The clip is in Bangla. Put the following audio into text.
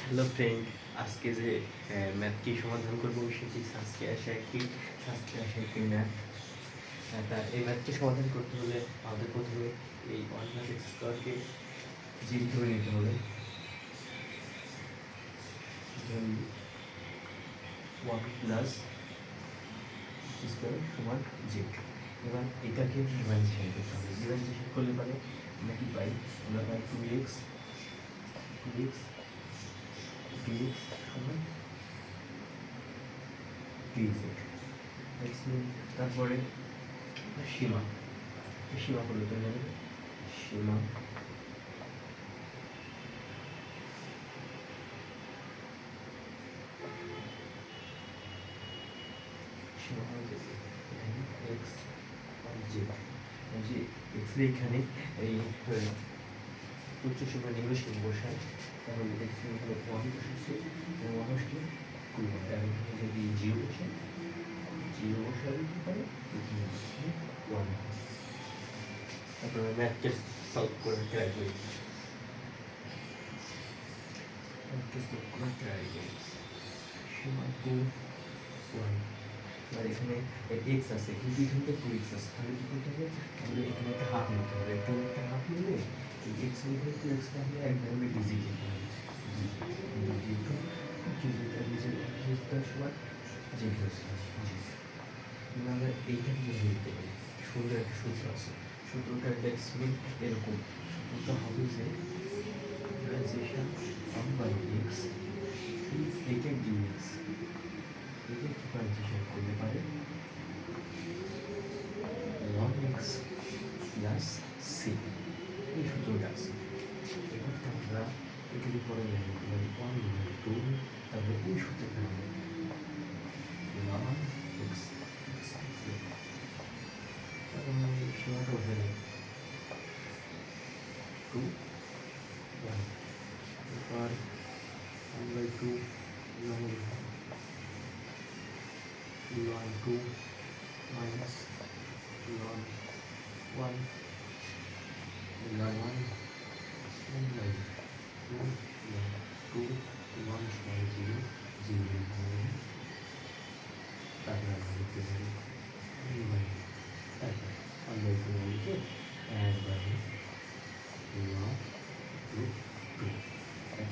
হ্যালো ফ্রেন্ড, আজকে যে ম্যাথ কি সমাধান করবো সেটি সাজকে আসে একটি ম্যাথ। তা এই ম্যাথটি সমাধান করতে হলে আমাদের প্রথমে এই 1+x² জিরো ধরে নিতে হবে। ধরি 1+x² সমান জেড। এবার এটাকে ডিফারেন্সিয়েশন করতে হবে। ডিফারেন্সিয়েশন করলে পরে আমরা কি পাই? আমরা পাই 2x dx সমান dz। তারপরে সীমা পরিবর্তন হবে। সীমা হচ্ছে এখানে এক্স আর জেড, যে এক্স এখানে এই উচ্চ সীমা নিম্ন সীমা বসায়, তাহলে এক্স এখানে 1 বসেছে, 1 আসলে 2 হবে। আর এখানে যদি জিরো বসায় দিতে পারে, এখানে 1। তারপরে ম্যাথকে সলভ করে ট্রাই করি। সীমা 2 1। আর এখানে এক্স আছে, কিন্তু এখানে তো 2x আছে, তাহলে কি করতে হবে? তাহলে এখানে একটা হাফ নিতে হবে। এখানে একটা হাফ নিলে এই এক্স এর এখানে 2x থাকলে একবার আমি ডিজিট লিখতে হবে। যেহেতু ডিজিটাল সমান জেড হচ্ছে আমরা এইটাকে যদি লিখতে পারি, সুন্দর একটা সূত্র আছে। সূত্রটা দেখছিলেন এরকম। সূত্রটা হবে যে ডিফারেন্সিয়েশন 1/x এইটা dx, এটা ডিফারেন্সিয়েশন করতে পারে 1x প্লাস সি। এই সূত্রটা আছে। এবার আমরা এটাকে পরে লিখতে পারি 1/2, তারপরে এই সূত্রটা হবে 1x প্লাস সি। তারপর আমি সীমাটা বসে দিই 2 1। এবার 1/2 ln 2 minus ln 1 ln 1 1/2 ln 2 1 সমান 0 লিখতে হবে। তারপরে আমরা লিখতে পারি 1/2 লিখে একবারে ln 2 x